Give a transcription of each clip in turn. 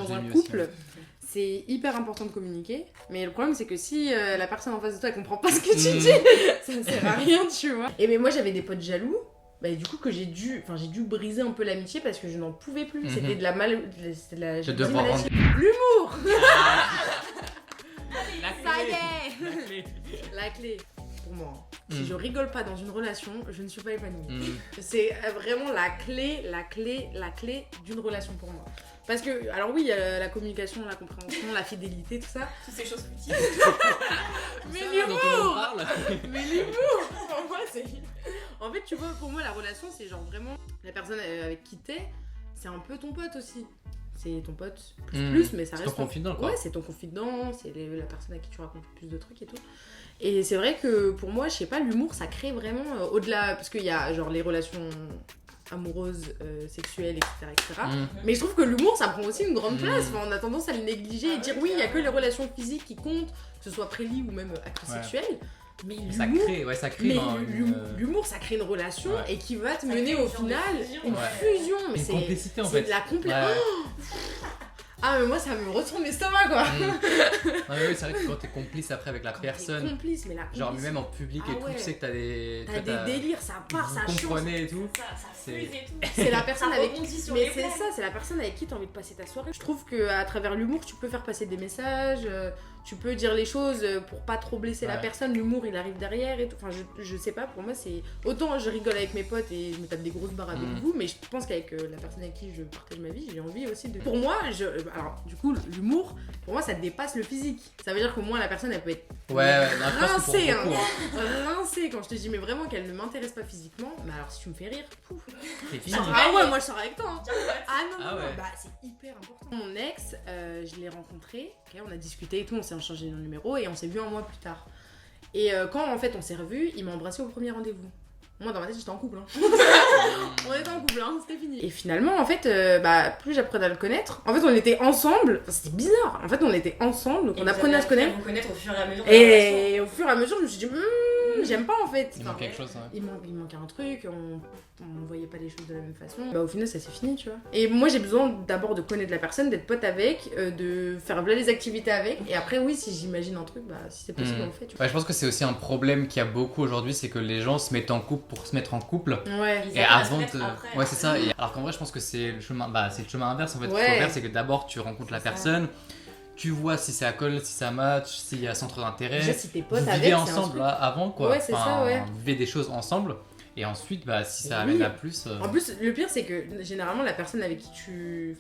dans un mis couple, aussi. c'est hyper important de communiquer. Mais le problème, c'est que si la personne en face de toi, elle comprend pas ce que tu dis, ça sert à rien, tu vois. Et mais moi, j'avais des potes jaloux. Bah, du coup, que j'ai dû briser un peu l'amitié parce que je n'en pouvais plus. C'était de la devoir maladie. L'humour. La Ça y est. La clé. La clé, pour moi. Si je rigole pas dans une relation, je ne suis pas épanouie. Mm. C'est vraiment la clé d'une relation pour moi. Parce que, alors oui, il y a la communication, la compréhension, la fidélité, tout ça. Toutes ces choses futiles. Mais Ça, dont on l'humour parle. Mais l'humour pour moi, c'est... En fait, tu vois, pour moi, la relation, c'est genre vraiment... La personne avec qui t'es, c'est un peu ton pote aussi. C'est ton pote plus, mais ça C'est reste... ton confident, quoi. Ouais, c'est ton confident, c'est la personne à qui tu racontes plus de trucs et tout. Et c'est vrai que pour moi, je sais pas, l'humour, ça crée vraiment au-delà... Parce qu'il y a genre les relations amoureuses, sexuelles, etc. Mais je trouve que l'humour, ça prend aussi une grande place. Enfin, on a tendance à le négliger et dire oui, il y a que les relations physiques qui comptent, que ce soit prélit ou même acte sexuel. Mais l'humour, Ça crée l'humour, ça crée une relation et qui va te Ça mener crée au une final fusion, une fusion. Mais une complicité en c'est fait. de la complicité. Ouais. Ah mais moi ça me retourne l'estomac quoi. Non mais oui, c'est vrai que quand t'es complice après avec la personne, Complice, mais la genre complice, même en public et tout, tu sais que t'as des... t'as des délires, ça part, ça Vous change. comprenez et tout. Ça fuse et tout. C'est la personne Ça avec rebondit sur mais les c'est blagues. ça, c'est la personne avec qui t'as envie de passer ta soirée. Je trouve que à travers l'humour, tu peux faire passer des messages, tu peux dire les choses pour pas trop blesser la personne. L'humour, il arrive derrière et tout. Enfin, je sais pas, pour moi, c'est autant je rigole avec mes potes et je me tape des grosses barres avec vous, mais je pense qu'avec la personne avec qui je partage ma vie, j'ai envie aussi de. Pour moi, alors du coup, l'humour, pour moi, ça dépasse le physique. Ça veut dire que moi, la personne, elle peut être Ouais, non, je pense que pour rincée, beaucoup, rincée quand je te dis, mais vraiment qu'elle ne m'intéresse pas physiquement. Mais alors, si tu me fais rire, pouf. c'est fini. Ah ouais, moi je sors avec toi. Hein. Ah non, Ah non, ouais. bah c'est hyper important. Mon ex, je l'ai rencontré, okay, on a discuté et tout, on s'est échangé nos numéros et on s'est vu un mois plus tard. Et quand en fait on s'est revus, il m'a embrassé au premier rendez-vous. Moi dans ma tête j'étais en couple. Hein. On était en couple, hein, c'était fini. Et finalement en fait, plus j'apprenais à le connaître, en fait on était ensemble, enfin, c'était bizarre. En fait on était ensemble, donc on apprenait à se connaître. Vous connaître au fur et à mesure. de la relation. Et au fur et à mesure je me suis dit, j'aime pas en fait. Il manque quelque chose, ouais. Il manquait un truc, on voyait pas les choses de la même façon. Bah au final ça s'est fini, tu vois. Et moi j'ai besoin d'abord de connaître la personne, d'être pote avec, de faire les activités avec. Et après oui, si j'imagine un truc, bah si c'est possible on le fait, tu vois. Ouais, je pense que c'est aussi un problème qu'il y a beaucoup aujourd'hui, c'est que les gens se mettent en couple pour se mettre en couple. Ouais. Ils Et arrivent à se avant mettre de... après. Ouais, c'est ça. Et alors qu'en vrai, je pense que c'est le chemin, c'est le chemin inverse en fait. Ce qu'il Ouais. faut faire, c'est que d'abord tu rencontres la C'est ça. personne, tu vois si ça colle, si ça match, s'il y a centre d'intérêt. Déjà si t'es pote Vous avec, vivez c'est un ensemble truc. là, avant quoi. Ouais, c'est ça, ouais. Vivez des choses ensemble. Et ensuite, si ça Oui. amène à plus. En plus, le pire, c'est que généralement, la personne avec qui tu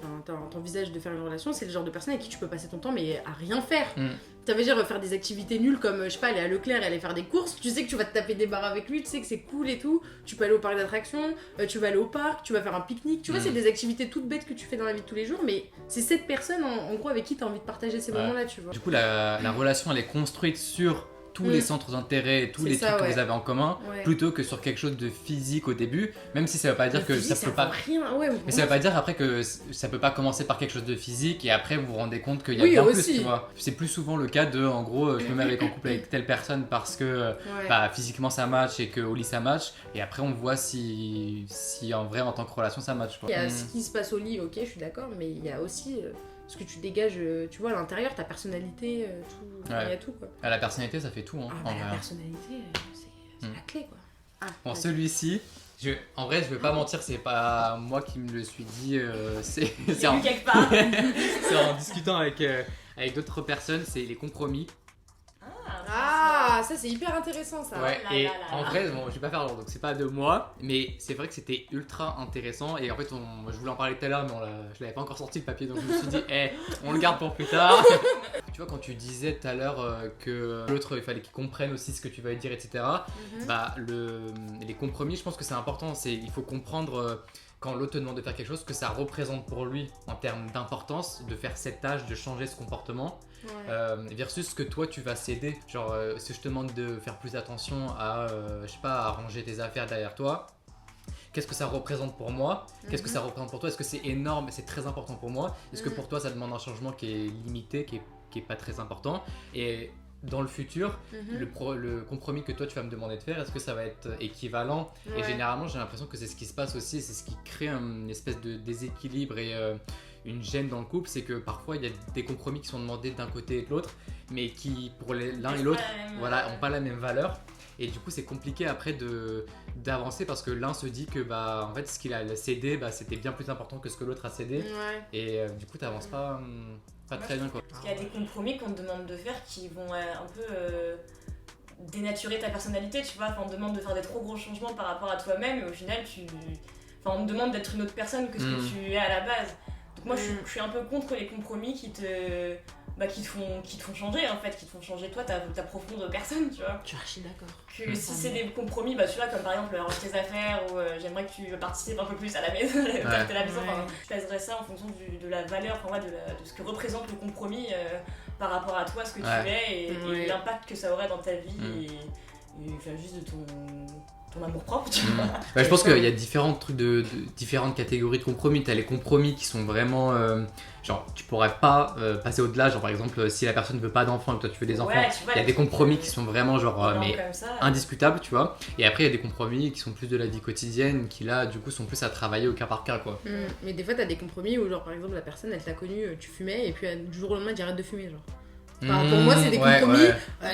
t'envisages de faire une relation, c'est le genre de personne avec qui tu peux passer ton temps, mais à rien faire. Ça veut dire faire des activités nulles comme, je sais pas, aller à Leclerc et aller faire des courses. Tu sais que tu vas te taper des barres avec lui, tu sais que c'est cool et tout. Tu peux aller au parc d'attractions, tu vas aller au parc, tu vas faire un pique-nique. Tu vois, c'est des activités toutes bêtes que tu fais dans la vie de tous les jours, mais c'est cette personne, en gros, avec qui t'as envie de partager ces moments-là, tu vois. Du coup, la relation elle est construite sur tous les centres d'intérêt, tous C'est les ça, trucs ouais. que vous avez en commun, Ouais. plutôt que sur quelque chose de physique au début, même si ça veut pas dire que ça peut pas... Rien, ouais, Mais ça veut pas dire après que ça peut pas commencer par quelque chose de physique et après vous vous rendez compte qu'il y a Oui, bien aussi. plus, tu vois. C'est plus souvent le cas de, en gros, je me mets en couple avec telle personne parce que Ouais. physiquement ça match et qu'au lit ça match, et après on voit si en vrai en tant que relation ça match, quoi. Il y a ce qui se passe au lit, ok, je suis d'accord, mais il y a aussi ce que tu dégages, tu vois, à l'intérieur, ta personnalité, tout. Il y a tout, quoi. La personnalité ça fait tout, hein, Ah, en bah, la vrai. personnalité, c'est la clé, quoi. Ah, Bon, vas-y. celui-ci, en vrai, je vais pas mentir, c'est pas moi qui me le suis dit, c'est en... quelque part. c'est en discutant avec d'autres personnes, c'est les compromis. Ah, ça c'est hyper intéressant, ça. Ouais, là et là là en là. vrai, bon, je vais pas faire long, donc c'est pas de moi, mais c'est vrai que c'était ultra intéressant. Et en fait, je voulais en parler tout à l'heure, mais je l'avais pas encore sorti le papier, donc je me suis dit, on le garde pour plus tard. Tu vois, quand tu disais tout à l'heure que l'autre, il fallait qu'il comprenne aussi ce que tu vas dire, etc. Les compromis, je pense que c'est important. Il faut comprendre quand l'autre te demande de faire quelque chose, ce que ça représente pour lui en termes d'importance, de faire cette tâche, de changer ce comportement. Versus ce que toi tu vas céder, genre si je te demande de faire plus attention à je sais pas, à ranger tes affaires derrière toi, qu'est-ce que ça représente pour moi, qu'est-ce que ça représente pour toi, est-ce que c'est énorme, c'est très important pour moi, est-ce que pour toi ça demande un changement qui est limité, qui est pas très important, et dans le futur, le compromis que toi tu vas me demander de faire, est-ce que ça va être équivalent? Et généralement j'ai l'impression que c'est ce qui se passe aussi, c'est ce qui crée une espèce de déséquilibre et une gêne dans le couple, c'est que parfois il y a des compromis qui sont demandés d'un côté et de l'autre, mais qui pour l'un et l'autre, voilà, ont pas la même valeur. Et du coup, c'est compliqué après d'avancer parce que l'un se dit que bah en fait ce qu'il a cédé, bah c'était bien plus important que ce que l'autre a cédé. Ouais. Et du coup, t'avances pas très bien quoi. Parce qu'il y a des compromis qu'on te demande de faire qui vont un peu dénaturer ta personnalité, tu vois. Enfin, on te demande de faire des trop gros changements par rapport à toi-même et au final, on te demande d'être une autre personne que ce que tu es à la base. Donc moi, je suis un peu contre les compromis qui te font changer en fait, qui te font changer toi, ta profonde personne, tu vois. Je suis archi d'accord. Que si c'est des compromis, bah tu vois, comme par exemple ranger tes affaires ou j'aimerais que tu participes un peu plus à la maison, à la maison, enfin, je pèserais ça en fonction de la valeur, enfin, de ce que représente le compromis par rapport à toi, ce que tu es et l'impact que ça aurait dans ta vie et enfin, juste de ton amour propre, tu vois. Je pense qu'il y a différents trucs différentes catégories de compromis. T'as les compromis qui sont vraiment genre tu pourrais pas passer au-delà, genre par exemple si la personne veut pas d'enfants et que toi tu veux des enfants, il y a des compromis qui sont vraiment genre mais indiscutables, tu vois. Et après il y a des compromis qui sont plus de la vie quotidienne, qui là du coup sont plus à travailler au cas par cas quoi. Mais des fois t'as des compromis où genre par exemple la personne elle t'a connu, tu fumais et puis du jour au lendemain tu arrêtes de fumer genre. Enfin, pour moi, c'est des compromis.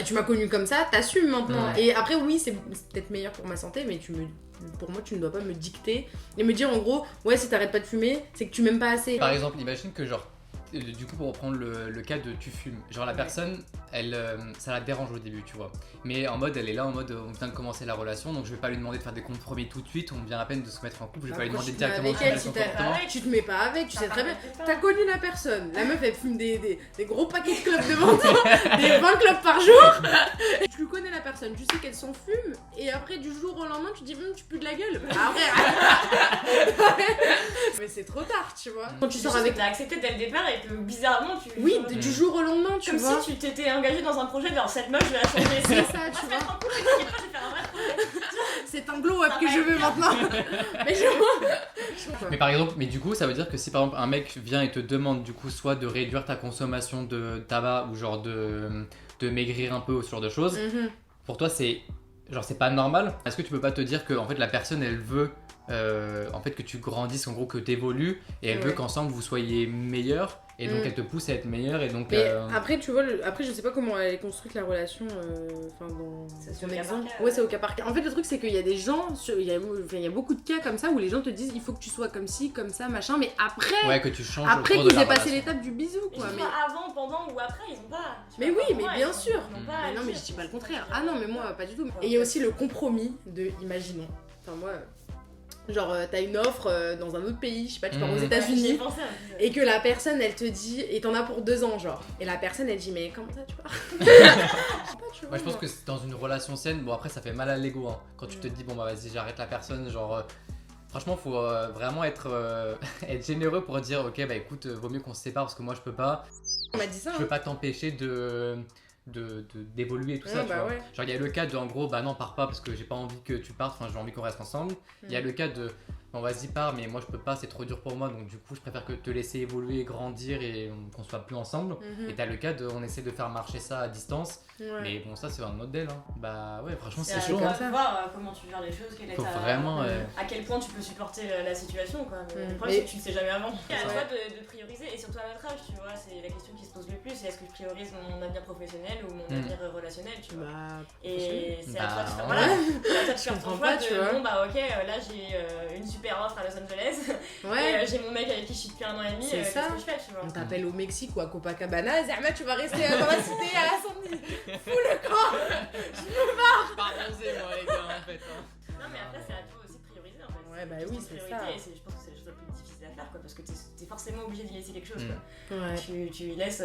Tu m'as connu comme ça, t'assumes maintenant. Et après, oui, c'est peut-être meilleur pour ma santé, mais pour moi, tu ne dois pas me dicter et me dire en gros, ouais, si t'arrêtes pas de fumer, c'est que tu m'aimes pas assez. Par exemple, imagine que genre, du coup, pour reprendre le cas de tu fumes, genre la personne, elle, ça la dérange au début, tu vois. Mais en mode, elle est là, en mode, on vient de commencer la relation, donc je vais pas lui demander de faire des compromis tout de suite, on vient à peine de se mettre en couple, je vais pas lui demander directement de changer son comportement. Tu te mets pas avec, tu sais très bien. T'as connu la personne, la meuf elle fume des gros paquets de clopes devant toi, des 20 clopes par jour. Tu connais la personne, tu sais qu'elle s'en fume, et après du jour au lendemain tu te dis tu pues de la gueule. Mais c'est trop tard, tu vois. Quand tu sors avec. T'as accepté dès le départ et que bizarrement tu. Oui, du jour au lendemain, tu vois. Comme si tu t'étais engagé dans un projet, genre cette meuf je vais la changer. C'est ça, tu vois. C'est un glow up que je veux maintenant. Mais par exemple, mais du coup, ça veut dire que si par exemple un mec vient et te demande du coup soit de réduire ta consommation de tabac ou genre de maigrir un peu ou ce genre de choses, pour toi c'est genre c'est pas normal. Est-ce que tu peux pas te dire que en fait la personne elle veut en fait que tu grandisses, en gros que t'évolues et elle veut qu'ensemble vous soyez meilleurs et donc elle te pousse à être meilleure et donc mais après tu vois après je sais pas comment elle est construite la relation dans son exemple. Ouais, c'est au cas par cas. En fait le truc c'est qu'il y a des gens il y a beaucoup de cas comme ça où les gens te disent il faut que tu sois comme ci comme ça machin, mais après que tu changes après qu'ils aient passé l'étape du bisou quoi. Mais avant, pendant ou après ils ont pas. Mais oui, mais bien sûr. Mais non mais je dis pas le contraire. Ah non mais moi pas du tout. Et il y a aussi le compromis de imaginons. Enfin moi genre t'as une offre dans un autre pays, je sais pas, tu pars aux États-Unis et que la personne elle te dit et t'en as pour 2 ans genre et la personne elle dit mais comment ça tu pars. Moi je pense que c'est dans une relation saine, bon après ça fait mal à l'ego hein, quand tu te dis bon bah vas-y j'arrête la personne, genre franchement faut vraiment être généreux pour dire ok bah écoute vaut mieux qu'on se sépare parce que moi je peux pas. On m'a dit ça. Je peux pas t'empêcher d'évoluer et tout ça, tu vois. Genre il y a le cas de en gros bah non pars pas parce que j'ai pas envie que tu partes, enfin j'ai envie qu'on reste ensemble. Il y a le cas de bon vas-y pars mais moi je peux pas, c'est trop dur pour moi donc du coup je préfère que te laisser évoluer, grandir et qu'on soit plus ensemble. Et t'as le cas de on essaie de faire marcher ça à distance. Mais bon ça c'est un autre deal hein. Bah ouais franchement c'est chaud. Faut voir comment tu gères les choses, à quel point tu peux supporter la situation quoi. Le problème c'est que tu le sais jamais avant. C'est à toi de prioriser et surtout à notre âge tu vois, c'est la question qui se pose le plus, c'est est-ce que je priorise mon avenir professionnel ou mon avenir relationnel tu vois. Et c'est à toi de faire ton choix de bon bah ok là j'ai une super offre à Los Angeles et j'ai mon mec avec qui je suis depuis 1 an et demi, qu'est-ce que je fais tu vois. On t'appelle au Mexique ou à Copacabana, Zerma tu vas rester dans la cité à la Sandy. Fous le camp. Je me barre. Pas bronzé moi les gars en fait Non mais après c'est à toi aussi de prioriser en fait. Ouais bah oui c'est ça. Et je pense que c'est la chose la plus difficile à faire quoi, parce que t'es forcément obligé d'y laisser quelque chose quoi. Tu y laisses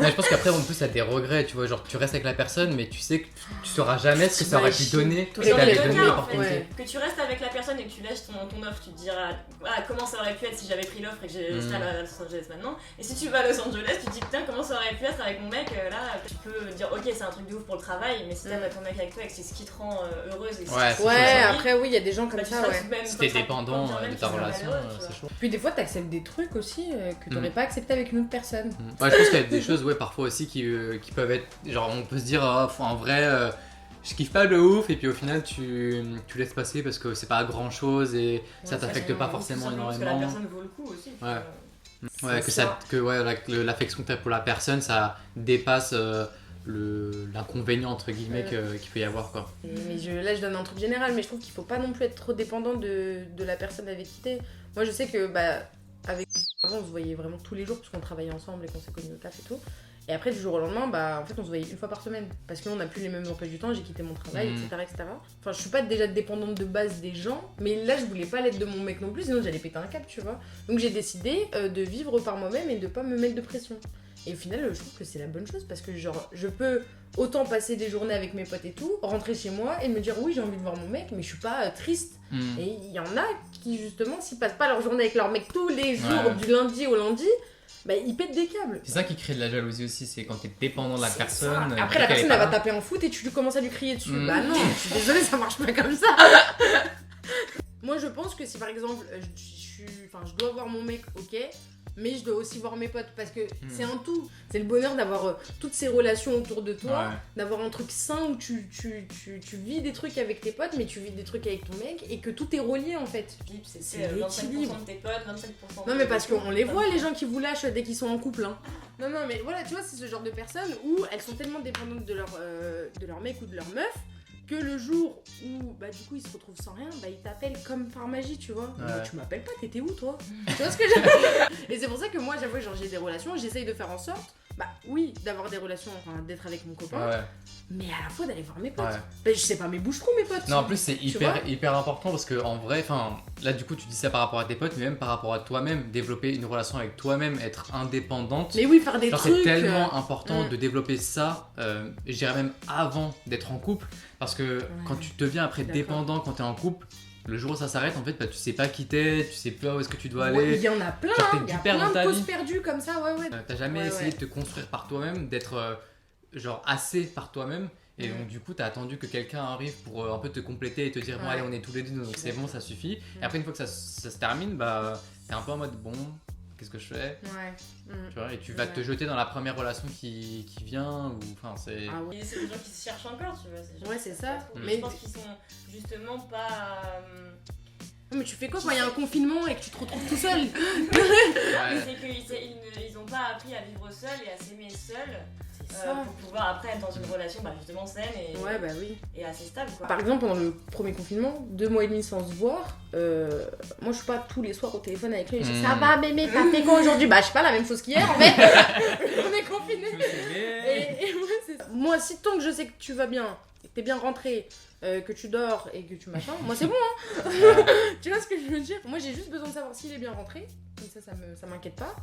mais je pense qu'après en plus t'as des regrets tu vois, genre tu restes avec la personne mais tu sais que tu sauras jamais ce que ça aurait pu donner. Dans les deux cas en fait, que tu restes avec la personne et que tu lâches ton offre, tu te diras comment ça aurait pu être si j'avais pris l'offre et que j'étais à Los Angeles maintenant. Et si tu vas à Los Angeles tu te dis putain comment ça aurait pu être avec mon mec là, tu peux dire ok c'est un truc de ouf pour le travail mais si t'as ton mec avec toi et que c'est ce qui te rend heureuse et après oui il y a des gens comme ça si t'es dépendant de ta relation c'est chaud. Puis des fois t'acceptes des trucs aussi que t'aurais pas accepté avec une autre personne. Ouais je pense qu'il y a des choses parfois aussi qui peuvent être genre on peut se dire en vrai je kiffe pas de ouf et puis au final tu laisses passer parce que c'est pas grand chose et ça t'affecte pas forcément énormément. Parce que la personne vaut le coup aussi. L'affection que t'as pour la personne ça dépasse l'inconvénient entre guillemets qu'il peut y avoir quoi. Mais là je donne un truc général mais je trouve qu'il faut pas non plus être trop dépendant de la personne avec qui t'es. Moi je sais que avec avant on se voyait vraiment tous les jours parce qu'on travaillait ensemble et qu'on s'est connus au taf et tout. Et après, du jour au lendemain, en fait, on se voyait une fois par semaine. Parce qu'on n'a plus les mêmes emplois du temps, j'ai quitté mon travail, etc. Enfin, je suis pas déjà dépendante de base des gens, mais là, je voulais pas l'être de mon mec non plus, sinon j'allais péter un câble, tu vois. Donc j'ai décidé de vivre par moi-même et de pas me mettre de pression. Et au final, je trouve que c'est la bonne chose parce que, genre, je peux autant passer des journées avec mes potes et tout, rentrer chez moi et me dire oui, j'ai envie de voir mon mec, mais je suis pas triste. Et il y en a qui, justement, s'ils passent pas leur journée avec leur mec tous les jours, du lundi au lundi, ils pètent des câbles. C'est ça qui crée de la jalousie aussi, c'est quand t'es dépendant de la personne. Après la personne elle va taper en foot et tu commences à lui crier dessus. Bah non, je suis désolée, ça marche pas comme ça. Moi je pense que si par exemple je dois voir mon mec, ok, mais je dois aussi voir mes potes parce que c'est un tout. C'est le bonheur d'avoir toutes ces relations autour de toi, d'avoir un truc sain où tu vis des trucs avec tes potes, mais tu vis des trucs avec ton mec et que tout est relié en fait. C'est 25% de tes potes, 25% de non mais parce qu'on les voit les gens qui vous lâchent dès qu'ils sont en couple. Hein. Non mais voilà, tu vois, c'est ce genre de personnes où elles sont tellement dépendantes de leur mec ou de leur meuf que le jour où du coup ils se retrouvent sans rien, ils t'appellent comme par magie, tu vois. Tu m'appelles pas, t'étais où toi? Tu vois ce que j'ai. Et c'est pour ça que moi j'avoue, genre j'ai des relations, j'essaye de faire en sorte oui, d'avoir des relations, d'être avec mon copain, mais à la fois d'aller voir mes potes. Je sais pas, mes bouche-trous mes potes. Non, en plus c'est hyper important parce que en vrai, là du coup tu dis ça par rapport à tes potes, mais même par rapport à toi-même, développer une relation avec toi-même, être indépendante. Mais oui, faire des trucs. C'est tellement important de développer ça, je dirais même avant d'être en couple, parce que quand tu deviens après dépendant quand t'es en couple, le jour où ça s'arrête, en fait, tu sais pas qui t'es, tu sais pas où est-ce que tu dois aller. Il y en a plein, il y a plein de pauses perdues comme ça, T'as jamais essayé de te construire par toi-même, d'être assez par toi-même. Et donc du coup, t'as attendu que quelqu'un arrive pour un peu te compléter et te dire bon allez, on est tous les deux, donc c'est bon, ça suffit. Et après, une fois que ça se termine, t'es un peu en mode bon, qu'est-ce que je fais? Tu vois, et tu vas te jeter dans la première relation qui vient, ou c'est... C'est des gens qui se cherchent encore, tu vois. C'est ça. Mais je pense qu'ils sont justement pas... Mais tu fais quoi quand il y a un confinement et que tu te retrouves tout seul? C'est qu'ils n'ont pas appris à vivre seul et à s'aimer seul. Pour pouvoir après être dans une relation justement saine et assez stable quoi. Par exemple pendant le premier confinement, 2 mois et demi sans se voir, moi je suis pas tous les soirs au téléphone avec lui et je dis ça va mémé, t'as fait quoi aujourd'hui? Je sais pas, la même chose qu'hier en fait. On est confinés. Et moi si tant que je sais que tu vas bien, que t'es bien rentré, que tu dors et que tu machin, moi c'est bon hein. Tu vois ce que je veux dire? Moi j'ai juste besoin de savoir s'il est bien rentré, comme ça m'inquiète pas.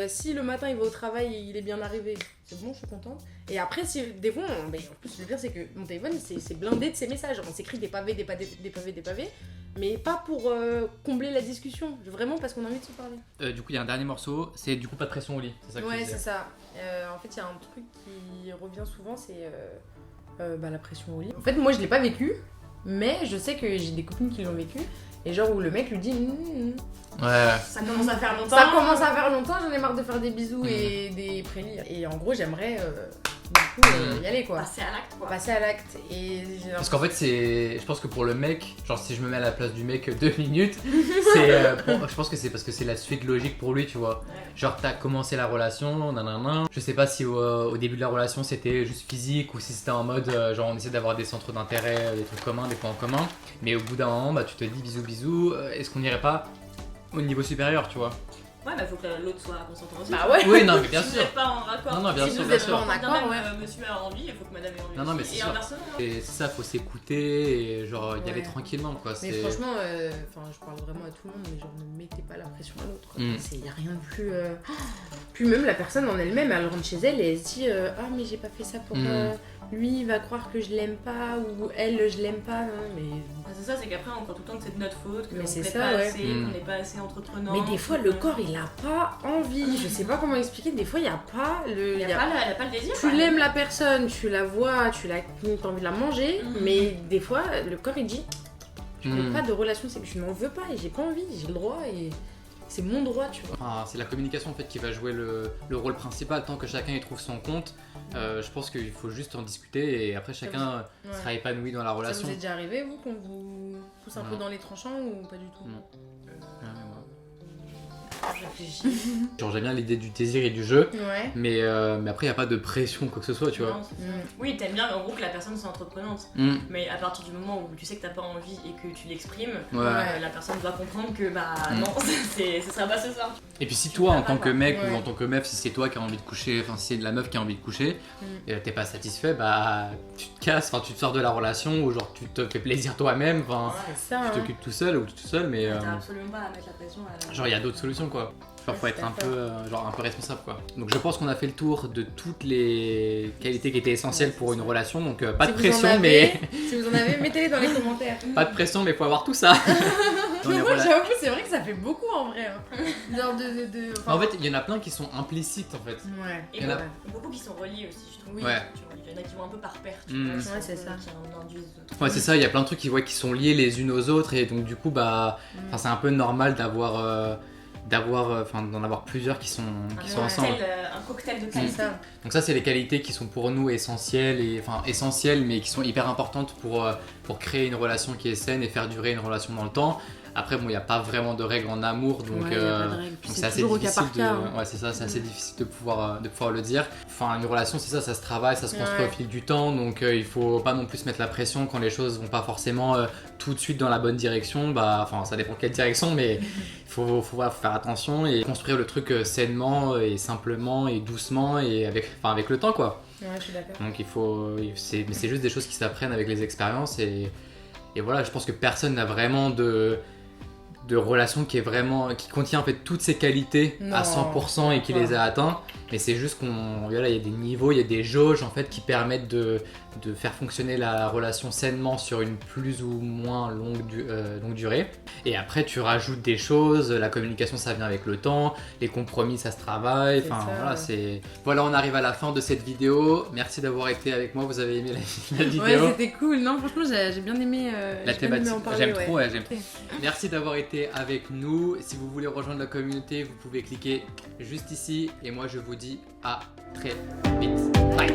Si le matin il va au travail et il est bien arrivé, c'est bon, je suis contente. Et après, si des fois, en plus le pire c'est que mon téléphone c'est blindé de ces messages. On s'écrit des pavés, mais pas pour combler la discussion, vraiment parce qu'on a envie de se parler. Du coup, il y a un dernier morceau, c'est du coup pas de pression au lit, c'est ça que tu disais. C'est ça. En fait, il y a un truc qui revient souvent, c'est la pression au lit. En fait, moi je l'ai pas vécu, mais je sais que j'ai des copines qui l'ont vécu. Et genre où le mec lui dit ça commence à faire longtemps. J'en ai marre de faire des bisous et des prélis. Et en gros j'aimerais y aller quoi. Passer à l'acte. Et parce qu'en fait je pense que pour le mec, genre si je me mets à la place du mec 2 minutes, je pense que c'est parce que c'est la suite logique pour lui, tu vois. Genre t'as commencé la relation, nanana. Je sais pas si au début de la relation c'était juste physique ou si c'était en mode genre on essaie d'avoir des centres d'intérêt, des trucs communs, des points en commun. Mais au bout d'un moment tu te dis bisous, est-ce qu'on irait pas au niveau supérieur, tu vois? Faut que l'autre soit consentant aussi. Oui, non, mais bien sûr. Si vous n'êtes pas en raccord, bien si sûr, vous bien n'êtes sûr. pas en accord, monsieur a envie, il faut que madame ait envie. Non, mais c'est et sûr. inversement. Et c'est ça, faut s'écouter et genre y aller tranquillement, quoi. Mais franchement, je parle vraiment à tout le monde, mais genre ne mettez pas la pression à l'autre. Il y a rien de plus. Puis même la personne en elle-même, elle rentre chez elle et elle se dit mais j'ai pas fait ça pour lui, il va croire que je l'aime pas ou elle je l'aime pas. Mais c'est ça, c'est qu'après on croit tout le temps que c'est de notre faute, qu'on n'est pas assez entreprenant. Mais des fois le corps il a pas envie, je sais pas comment expliquer, des fois il y a pas le. Elle a pas le désir. Tu l'aimes la personne, tu la vois, t'as envie de la manger, mais des fois le corps il dit je veux pas de relation, c'est que je n'en veux pas et j'ai pas envie, j'ai le droit et c'est mon droit, tu vois. Enfin, c'est la communication en fait qui va jouer le rôle principal, tant que chacun y trouve son compte. Je pense qu'il faut juste en discuter et après chacun sera épanoui dans la relation. Ça vous est déjà arrivé, vous, qu'on vous pousse un peu dans les tranchants ou pas du tout? Non. Je réfléchis. Genre j'aime bien l'idée du désir et du jeu, Ouais. mais après il n'y a pas de pression ou quoi que ce soit, tu vois. Non, c'est ça. Oui, t'aimes bien en gros que la personne soit entreprenante, mais à partir du moment où tu sais que t'as pas envie et que tu l'exprimes, la personne doit comprendre que non, ce sera pas ce soir. Et puis si toi en tant que mec ou en tant que meuf, si c'est toi qui as envie de coucher, enfin si c'est la meuf qui a envie de coucher, et t'es pas satisfait, bah tu te casses, enfin tu te sors de la relation ou genre tu te fais plaisir toi-même, enfin tu t'occupes tout seul ou tout seul, mais t'as absolument pas à mettre la pression à la... genre il y a d'autres solutions quoi. Genre faut être un peu responsable quoi. Donc je pense qu'on a fait le tour de toutes les qualités qui étaient essentielles pour une relation, donc pas de pression mais... Si vous en avez, mettez-les dans les commentaires. Pas de pression mais faut avoir tout ça. Moi j'avoue, c'est vrai que ça fait beaucoup en vrai. Genre en fait il y en a plein qui sont implicites en fait. Ouais. Et beaucoup qui sont reliés aussi, je trouve. Oui. Ouais. Il y en a qui vont un peu par paire, tu vois. Ouais, c'est ça. Ouais, c'est ça, il y a plein de trucs qui sont liés les unes aux autres et donc du coup c'est un peu normal d'en avoir plusieurs qui sont ensemble. Un cocktail de qualité. Donc ça c'est les qualités qui sont pour nous essentielles mais qui sont hyper importantes pour créer une relation qui est saine et faire durer une relation dans le temps. Après bon, il n'y a pas vraiment de règles en amour, donc c'est assez difficile c'est assez difficile de pouvoir le dire. Enfin une relation c'est ça se travaille, ça se construit au fil du temps, donc il faut pas non plus se mettre la pression quand les choses vont pas forcément tout de suite dans la bonne direction. Enfin ça dépend quelle direction, mais il faut faire attention et construire le truc sainement et simplement et doucement et avec le temps quoi. Ouais, je suis d'accord. Donc c'est juste des choses qui s'apprennent avec les expériences et voilà, je pense que personne n'a vraiment de relation qui contient en fait toutes ces qualités à 100% et qui les a atteints, mais c'est juste il y a des niveaux, il y a des jauges en fait qui permettent de faire fonctionner la relation sainement sur une plus ou moins longue durée. Et après tu rajoutes des choses, la communication ça vient avec le temps, les compromis ça se travaille, voilà, on arrive à la fin de cette vidéo. Merci d'avoir été avec moi, vous avez aimé la vidéo? Ouais, c'était cool, non franchement j'ai bien aimé la thématique, j'aime trop. Trop. Merci d'avoir été avec nous. Si vous voulez rejoindre la communauté, vous pouvez cliquer juste ici et moi je vous dis à très vite. Bye.